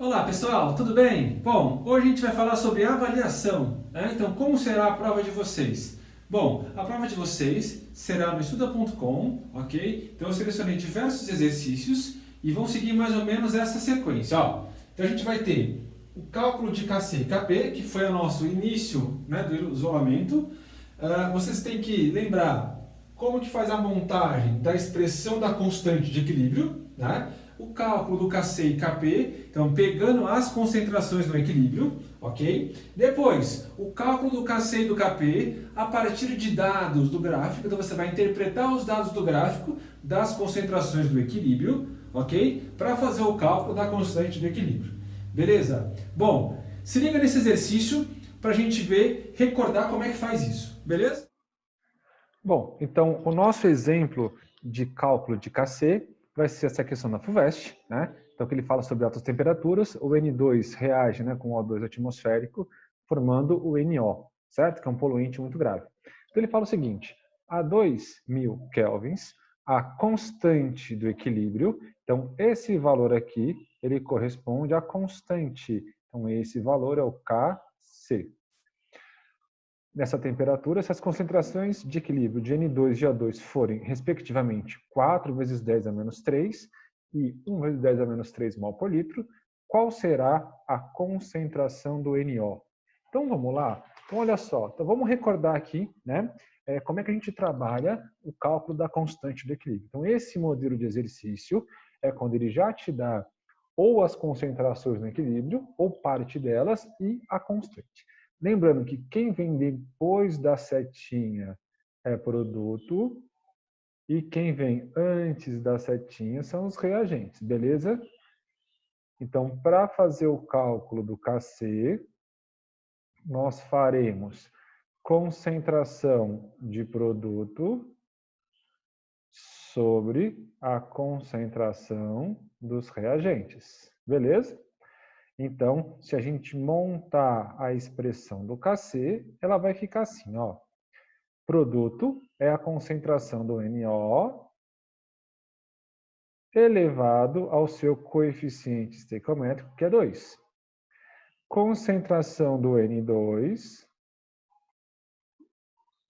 Olá pessoal, tudo bem? Bom, hoje a gente vai falar sobre avaliação, né? Então, como será a prova de vocês? Bom, a prova de vocês será no estuda.com, ok? Então, eu selecionei diversos exercícios e vão seguir mais ou menos essa sequência, ó. Então, a gente vai ter o cálculo de KC e KP, que foi o nosso início, né, do isolamento. Vocês têm que lembrar como que faz a montagem da expressão da constante de equilíbrio, né? O cálculo do KC e KP, então pegando as concentrações no equilíbrio, ok? Depois, o cálculo do KC e do KP a partir de dados do gráfico, então você vai interpretar os dados do gráfico das concentrações do equilíbrio, ok? Para fazer o cálculo da constante do equilíbrio, beleza? Bom, se liga nesse exercício para a gente ver, recordar como é que faz isso, beleza? Bom, então o nosso exemplo de cálculo de KC vai ser essa questão da FUVEST, né? Então, que ele fala sobre altas temperaturas, o N2 reage, né, com o O2 atmosférico, formando o NO, certo? Que é um poluente muito grave. Então, ele fala o seguinte, a 2000 kelvins, a constante do equilíbrio, então esse valor aqui, ele corresponde à constante. Então, esse valor é o KC. Nessa temperatura, se as concentrações de equilíbrio de N2 e O2 forem, respectivamente, 4 vezes 10 a menos 3 e 1 vezes 10 a menos 3 mol por litro, qual será a concentração do NO? Então, vamos lá? Então, olha só. Então, vamos recordar aqui, né, como é que a gente trabalha o cálculo da constante do equilíbrio. Então, esse modelo de exercício é quando ele já te dá ou as concentrações no equilíbrio, ou parte delas, e a constante. Lembrando que quem vem depois da setinha é produto e quem vem antes da setinha são os reagentes, beleza? Então, para fazer o cálculo do KC, nós faremos concentração de produto sobre a concentração dos reagentes, beleza? Então, se a gente montar a expressão do KC, ela vai ficar assim, ó. Produto é a concentração do NO elevado ao seu coeficiente estequiométrico, que é 2. Concentração do N2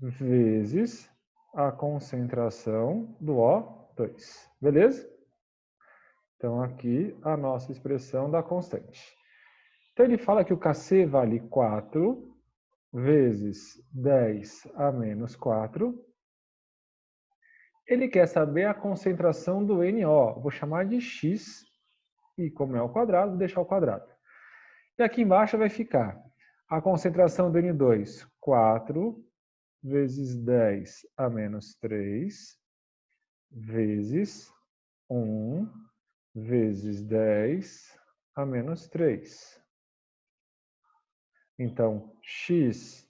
vezes a concentração do O2. Beleza? Então, aqui a nossa expressão da constante. Então, ele fala que o KC vale 4 vezes 10 a menos 4. Ele quer saber a concentração do NO. Vou chamar de X, e como é ao quadrado, vou deixar ao quadrado. E aqui embaixo vai ficar a concentração do N2, 4 vezes 10 a menos 3, vezes 1 vezes 10 a menos 3. Então, x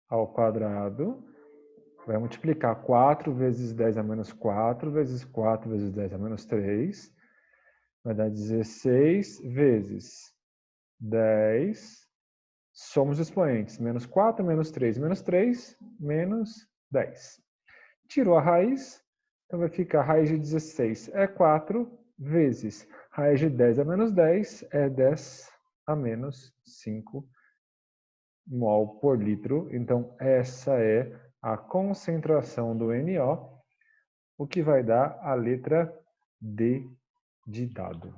ao quadrado vai multiplicar 4 vezes 10 a menos 4, vezes 4 vezes 10 a menos 3. Vai dar 16 vezes 10. Somos expoentes. Menos 4, menos 3, menos 10. Tirou a raiz, então vai ficar a raiz de 16 é 4 vezes raiz de 10 a menos 10 é 10 a menos 5 mol por litro. Então, essa é a concentração do NO, o que vai dar a letra D de dado.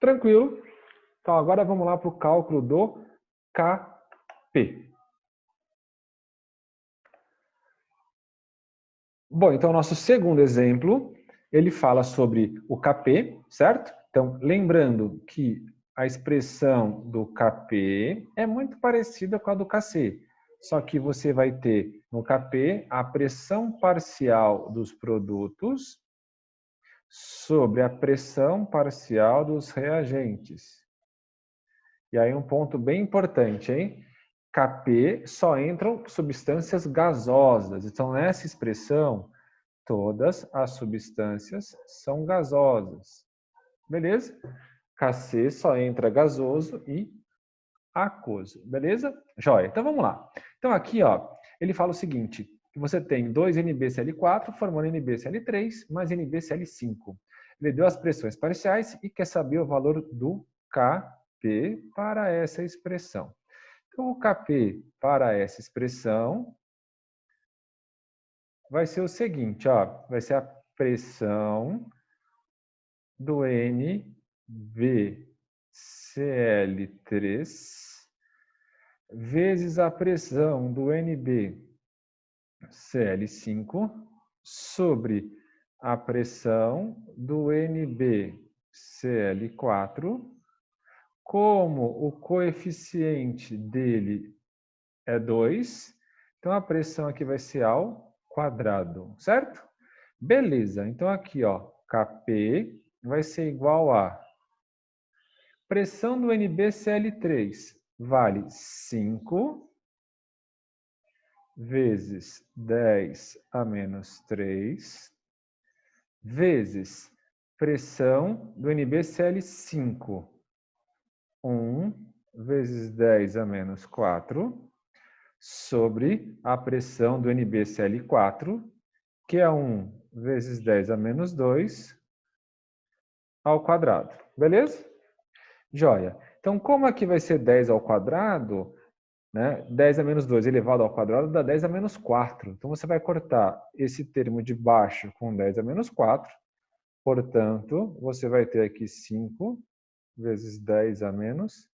Tranquilo? Então, agora vamos lá para o cálculo do KP. Bom, então, nosso segundo exemplo, ele fala sobre o KP, certo? Então, lembrando que a expressão do KP é muito parecida com a do KC, só que você vai ter no KP a pressão parcial dos produtos sobre a pressão parcial dos reagentes. E aí um ponto bem importante, hein? KP só entram substâncias gasosas. Então, nessa expressão, todas as substâncias são gasosas. Beleza? KC só entra gasoso e aquoso. Beleza? Joia. Então, vamos lá. Então, aqui, ó, ele fala o seguinte, que você tem 2NbCl4 formando NbCl3 mais NbCl5. Ele deu as pressões parciais e quer saber o valor do Kp para essa expressão. Então, o Kp para essa expressão vai ser o seguinte, ó, vai ser a pressão do NbCl3 vezes a pressão do NbCl5 sobre a pressão do NbCl4, como o coeficiente dele é 2, então a pressão aqui vai ser ao quadrado, certo? Beleza, então aqui, ó, Kp vai ser igual a pressão do NbCl3 vale 5 vezes 10 a menos 3 vezes pressão do NbCl5, 1 vezes 10 a menos 4, sobre a pressão do NbCl4, que é 1 vezes 10 a menos 2, ao quadrado. Beleza? Joia. Então, como aqui vai ser 10 ao quadrado, né? 10 a menos 2 elevado ao quadrado dá 10 a menos 4. Então, você vai cortar esse termo de baixo com 10 a menos 4. Portanto, você vai ter aqui 5 vezes 10 a menos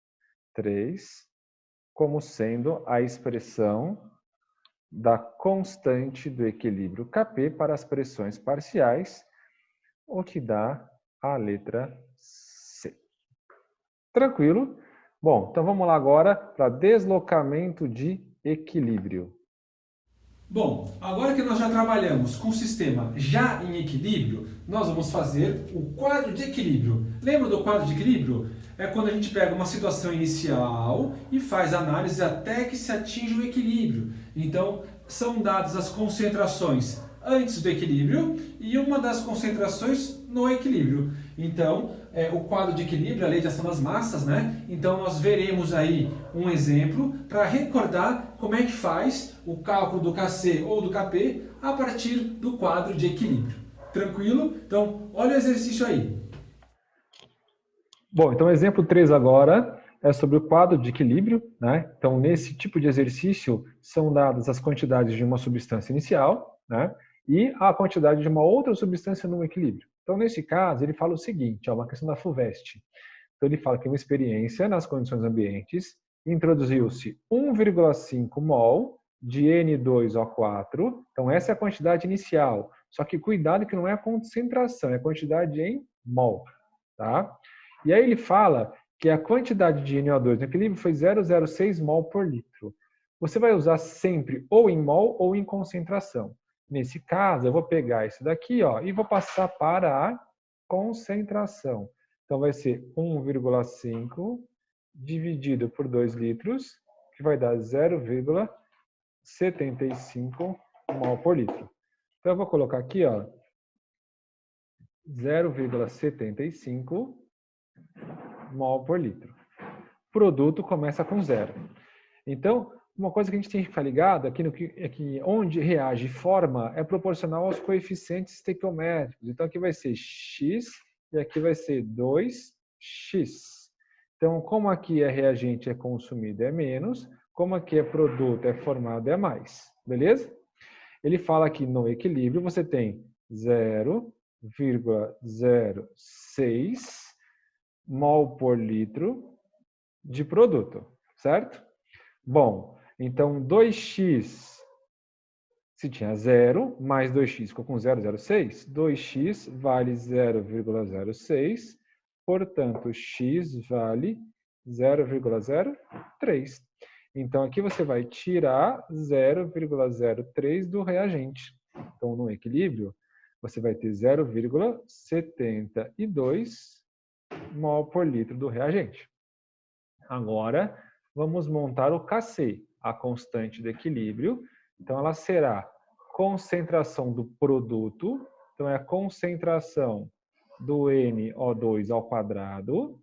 3, como sendo a expressão da constante do equilíbrio Kp para as pressões parciais, o que dá a letra C. Tranquilo? Bom, então vamos lá agora para deslocamento de equilíbrio. Bom, agora que nós já trabalhamos com o sistema já em equilíbrio, nós vamos fazer o quadro de equilíbrio. Lembra do quadro de equilíbrio? É quando a gente pega uma situação inicial e faz análise até que se atinja o equilíbrio. Então, são dadas as concentrações antes do equilíbrio e uma das concentrações no equilíbrio. Então, o quadro de equilíbrio, a lei de ação das massas, né? Então, nós veremos aí um exemplo para recordar como é que faz o cálculo do Kc ou do Kp a partir do quadro de equilíbrio. Tranquilo? Então, olha o exercício aí. Bom, então o exemplo 3 agora é sobre o quadro de equilíbrio, né? Então, nesse tipo de exercício, são dadas as quantidades de uma substância inicial, né? E a quantidade de uma outra substância no equilíbrio. Então, nesse caso, ele fala o seguinte, é uma questão da FUVEST. Então, ele fala que uma experiência nas condições ambientes introduziu-se 1,5 mol de N2O4. Então, essa é a quantidade inicial. Só que cuidado que não é a concentração, é a quantidade em mol, tá? E aí ele fala que a quantidade de NO2 no equilíbrio foi 0,06 mol por litro. Você vai usar sempre ou em mol ou em concentração. Nesse caso, eu vou pegar isso daqui, ó, e vou passar para a concentração. Então, vai ser 1,5 dividido por 2 litros, que vai dar 0,75 mol por litro. Então, eu vou colocar aqui, ó, 0,75 mol por litro. Produto começa com 0. Então, uma coisa que a gente tem que ficar ligado aqui é que onde reage forma é proporcional aos coeficientes estequiométricos. Então, aqui vai ser x e aqui vai ser 2x. Então, como aqui é reagente é consumido é menos, como aqui é produto é formado é mais. Beleza? Ele fala que no equilíbrio você tem 0,06 mol por litro de produto, certo? Bom, então 2x, se tinha 0, mais 2x ficou com 0,06, 2x vale 0,06, portanto, x vale 0,03. Então, aqui você vai tirar 0,03 do reagente. Então, no equilíbrio, você vai ter 0,72 mol por litro do reagente. Agora, vamos montar o Kc, a constante de equilíbrio. Então, ela será concentração do produto, então é a concentração do NO2 ao quadrado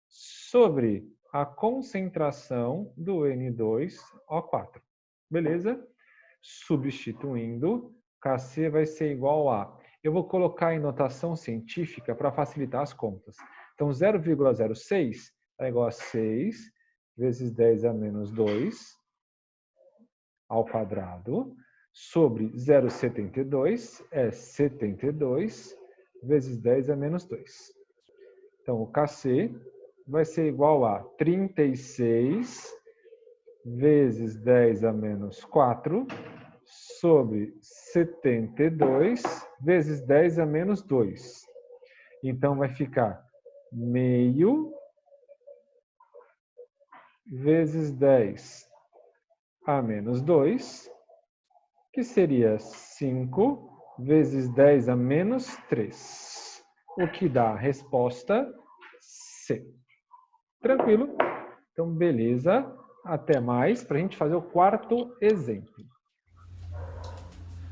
sobre a concentração do N2O4. Beleza? Substituindo, Kc vai ser igual a... Eu vou colocar em notação científica para facilitar as contas. Então, 0,06 está igual a 6 vezes 10 a menos 2 ao quadrado, sobre 0,72 é 72 vezes 10 a menos 2. Então, o KC vai ser igual a 36 vezes 10 a menos 4 sobre 72 vezes 10 a menos 2. Então, vai ficar meio vezes 10 a menos 2, que seria 5 vezes 10 a menos 3, o que dá a resposta C. Tranquilo? Então, beleza. Até mais, para a gente fazer o quarto exemplo.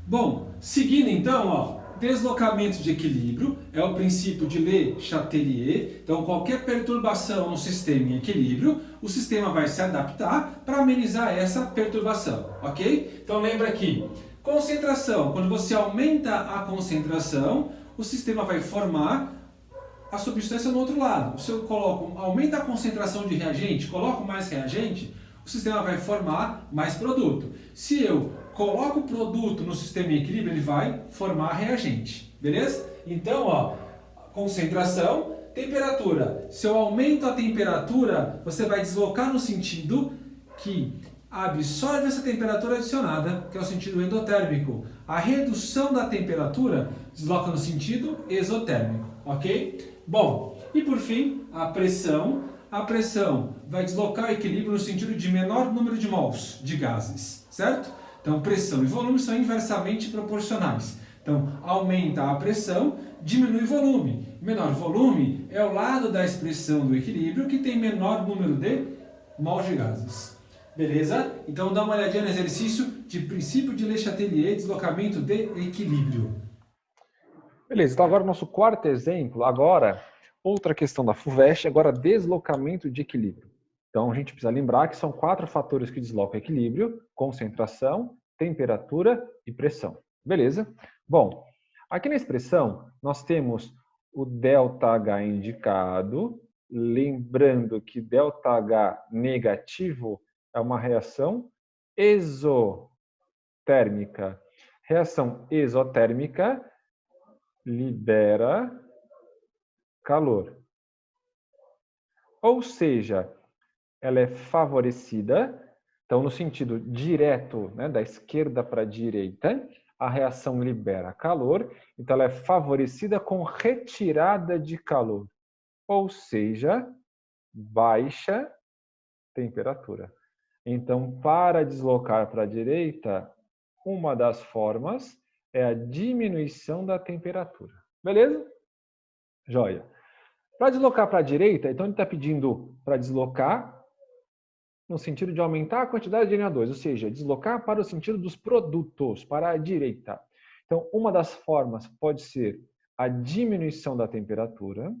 Bom, seguindo então, ó, deslocamento de equilíbrio é o princípio de Le Chatelier. Então, qualquer perturbação no sistema em equilíbrio, o sistema vai se adaptar para amenizar essa perturbação, ok? Então, lembra aqui, concentração. Quando você aumenta a concentração, o sistema vai formar a substância no outro lado. Se eu aumenta a concentração de reagente, coloco mais reagente, o sistema vai formar mais produto. Se eu coloco o produto no sistema em equilíbrio, ele vai formar reagente. Beleza? Então, ó, concentração, temperatura. Se eu aumento a temperatura, você vai deslocar no sentido que absorve essa temperatura adicionada, que é o sentido endotérmico. A redução da temperatura desloca no sentido exotérmico, ok? Bom, e por fim, a pressão. A pressão vai deslocar o equilíbrio no sentido de menor número de mols de gases, certo? Então, pressão e volume são inversamente proporcionais. Então, aumenta a pressão, diminui o volume. Menor volume é o lado da expressão do equilíbrio que tem menor número de mols de gases. Beleza? Então, dá uma olhadinha no exercício de princípio de Le Chatelier, deslocamento de equilíbrio. Beleza, então agora o nosso quarto exemplo, agora outra questão da FUVEST, agora deslocamento de equilíbrio. Então a gente precisa lembrar que são 4 fatores que deslocam o equilíbrio: concentração, temperatura e pressão. Beleza? Bom, aqui na expressão nós temos o ΔH indicado, lembrando que ΔH negativo é uma reação exotérmica. Reação exotérmica libera calor. Ou seja, ela é favorecida, então no sentido direto, né, da esquerda para a direita, a reação libera calor, então ela é favorecida com retirada de calor, ou seja, baixa temperatura. Então, para deslocar para a direita, uma das formas é a diminuição da temperatura. Beleza? Joia. Para deslocar para a direita, então ele está pedindo para deslocar no sentido de aumentar a quantidade de Na2, ou seja, deslocar para o sentido dos produtos, para a direita. Então, uma das formas pode ser a diminuição da temperatura.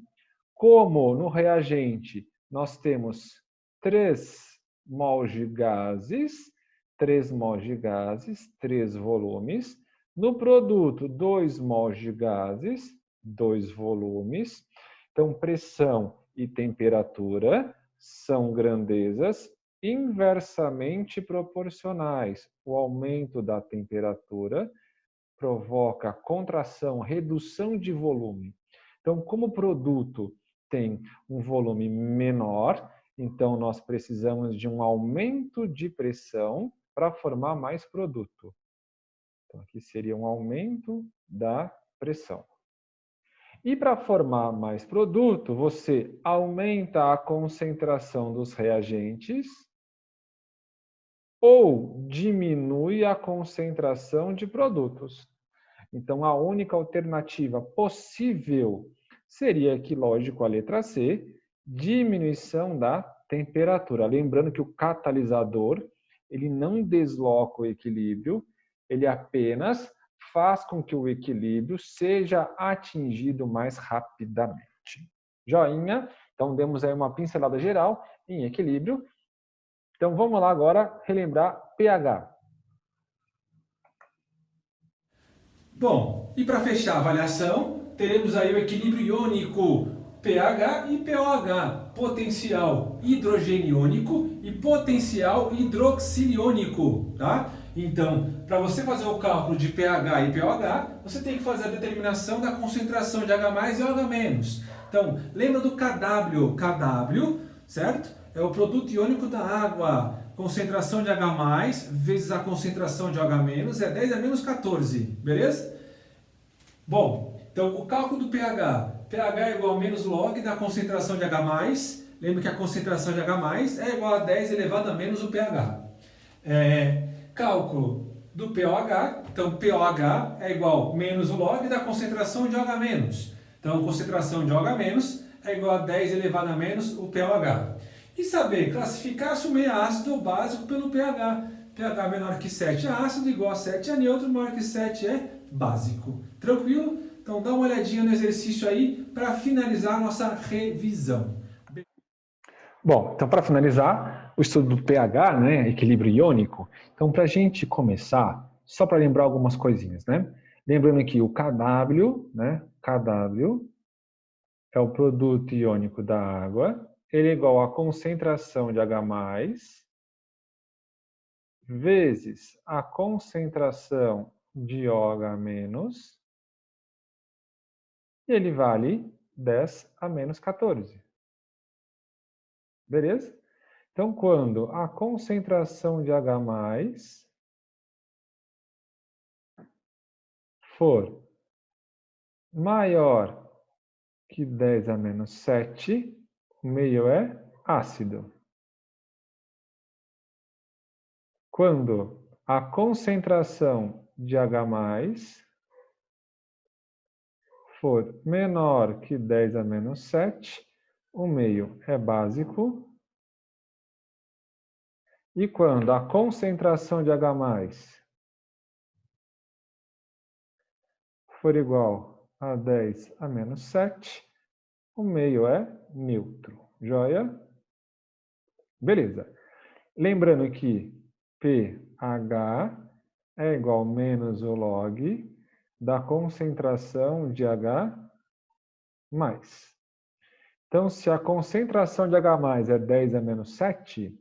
Como no reagente nós temos 3 mols de gases, 3 mols de gases, 3 volumes. No produto, 2 mols de gases, 2 volumes. Então, pressão e temperatura são grandezas inversamente proporcionais. O aumento da temperatura provoca contração, redução de volume. Então, como o produto tem um volume menor, então nós precisamos de um aumento de pressão para formar mais produto. Então, aqui seria um aumento da pressão. E para formar mais produto, você aumenta a concentração dos reagentes ou diminui a concentração de produtos. Então, a única alternativa possível seria aqui, lógico, a letra C, diminuição da temperatura. Lembrando que o catalisador, ele não desloca o equilíbrio, ele apenas faz com que o equilíbrio seja atingido mais rapidamente. Joinha? Então, demos aí uma pincelada geral em equilíbrio. Então, vamos lá agora relembrar pH. Bom, e para fechar a avaliação, teremos aí o equilíbrio iônico pH e pOH. potencial hidrogeniônico e potencial hidroxiliônico, tá? Então, para você fazer o cálculo de pH e pOH, você tem que fazer a determinação da concentração de H+ e OH-. Então, lembra do KW? KW, certo? É o produto iônico da água. Concentração de H+ vezes a concentração de OH- é 10 a menos 14, beleza? Bom, então o cálculo do pH. pH é igual a menos log da concentração de H+. Lembra que a concentração de H+ é igual a 10 elevado a menos o pH. Cálculo do pOH. Então, pOH é igual a menos o log da concentração de OH-. Então, a concentração de OH- é igual a 10 elevado a menos o pOH. E saber classificar se o meio é ácido ou básico pelo pH. pH menor que 7 é ácido, igual a 7 é neutro, maior que 7 é básico. Tranquilo? Então dá uma olhadinha no exercício aí para finalizar a nossa revisão. Bom, então para finalizar, o estudo do pH, né, equilíbrio iônico. Então para a gente começar, só para lembrar algumas coisinhas, né? Lembrando que o KW, né, KW é o produto iônico da água, ele é igual à concentração de H+ vezes a concentração de OH-, e ele vale 10 a menos 14. Beleza? Então, quando a concentração de H+ for maior que 10 a menos 7, o meio é ácido. Quando a concentração de H+ for menor que 10 a menos 7, o meio é básico. E quando a concentração de H+ for igual a 10 a menos 7, o meio é neutro. Joia? Beleza. Lembrando que pH é igual a menos o log da concentração de H+. Então, se a concentração de H+ é 10 a menos 7,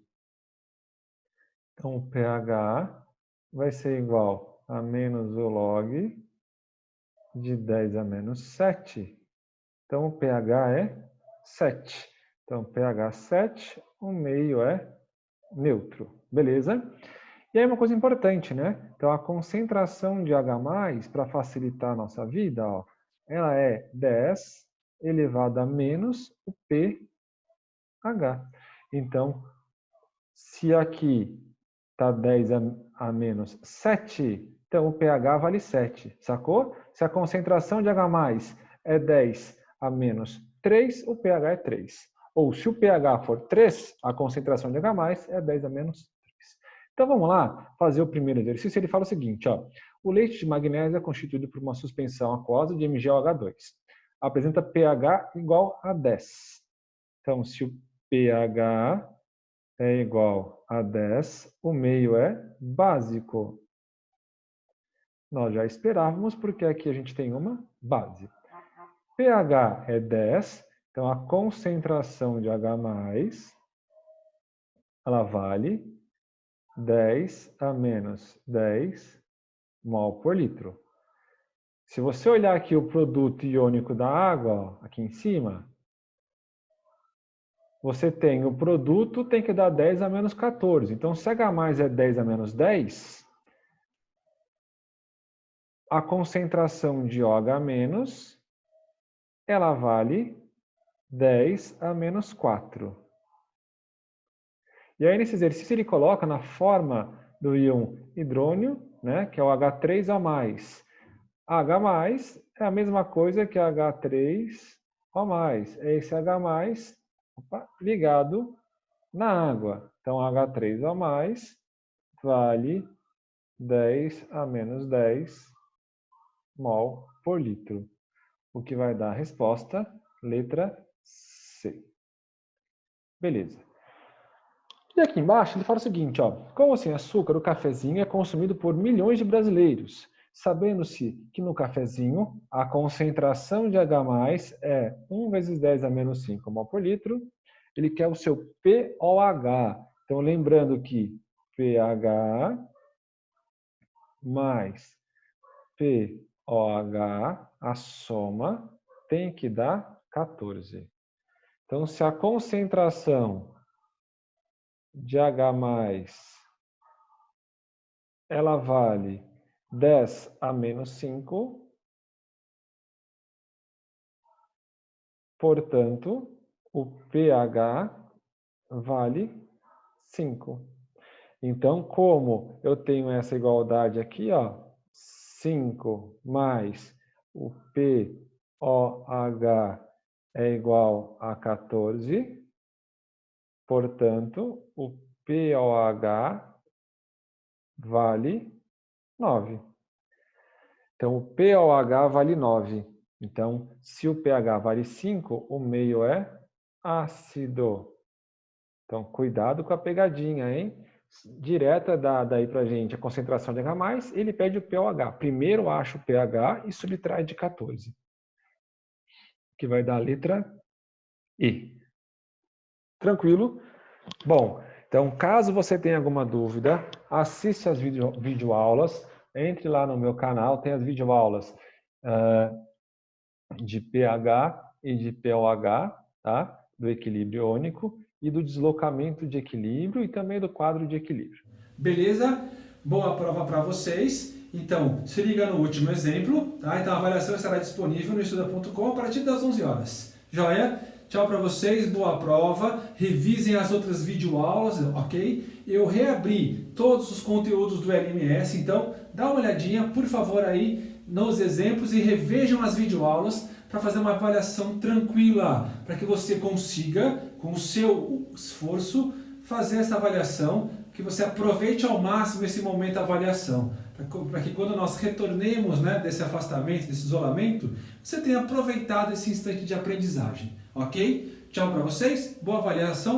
então o pH vai ser igual a menos o log de 10 a menos 7. Então, o pH é 7. Então, pH 7, o meio é neutro. Beleza? E aí uma coisa importante, né? Então, a concentração de H+, para facilitar a nossa vida, ó, ela é 10 elevado a menos o pH. Então, se aqui está 10 a menos 7, então o pH vale 7, sacou? Se a concentração de H+ é 10 a menos 3, o pH é 3. Ou se o pH for 3, a concentração de H+ é 10 a menos 3. Então vamos lá fazer o primeiro exercício. Ele fala o seguinte, ó, o leite de magnésio é constituído por uma suspensão aquosa de MgOH2. Apresenta pH igual a 10. Então, se o pH é igual a 10, o meio é básico. Nós já esperávamos, porque aqui a gente tem uma base. pH é 10, então a concentração de H+, ela vale 10 a menos 10 mol por litro. Se você olhar aqui o produto iônico da água, ó, aqui em cima, você tem o produto, tem que dar 10 a menos 14. Então, se H+ é 10 a menos 10, a concentração de OH-, ela vale 10 a menos 4. E aí, nesse exercício, ele coloca na forma do íon hidrônio, né, que é o H3O+. H+ é a mesma coisa que H3O+. É esse H+ ligado na água. Então, H3O+ vale 10 a menos 10 mol por litro. O que vai dar a resposta, letra C. Beleza. E aqui embaixo ele fala o seguinte, ó, como sem açúcar, o cafezinho é consumido por milhões de brasileiros, sabendo-se que no cafezinho a concentração de H+ é 1 vezes 10 a menos 5 mol por litro, ele quer o seu POH. Então, lembrando que pH mais POH, a soma, tem que dar 14. Então, se a concentração de H+, ela vale 10 a menos 5, portanto, o pH vale 5. Então, como eu tenho essa igualdade aqui, ó, 5 mais o POH é igual a 14, portanto, o POH vale 9. Então, o POH vale 9. Então, se o pH vale 5, o meio é ácido. Então, cuidado com a pegadinha, hein? Direta dá daí pra gente a concentração de H+, ele pede o pOH. Primeiro acha o pH e subtrai de 14. Que vai dar a letra E. Tranquilo? Bom, então caso você tenha alguma dúvida, assista as videoaulas, entre lá no meu canal, tem as videoaulas de pH e de pOH, tá? Do equilíbrio iônico e do deslocamento de equilíbrio e também do quadro de equilíbrio. Beleza? Boa prova para vocês. Então, se liga no último exemplo, tá? Então a avaliação estará disponível no estuda.com a partir das 11 horas. Joia? Tchau para vocês, boa prova. Revisem as outras videoaulas, ok? Eu reabri todos os conteúdos do LMS, então dá uma olhadinha, por favor, aí nos exemplos e revejam as videoaulas para fazer uma avaliação tranquila, para que você consiga, com o seu esforço, fazer essa avaliação, que você aproveite ao máximo esse momento da avaliação, para que quando nós retornemos, né, desse afastamento, desse isolamento, você tenha aproveitado esse instante de aprendizagem, ok? Tchau para vocês, boa avaliação.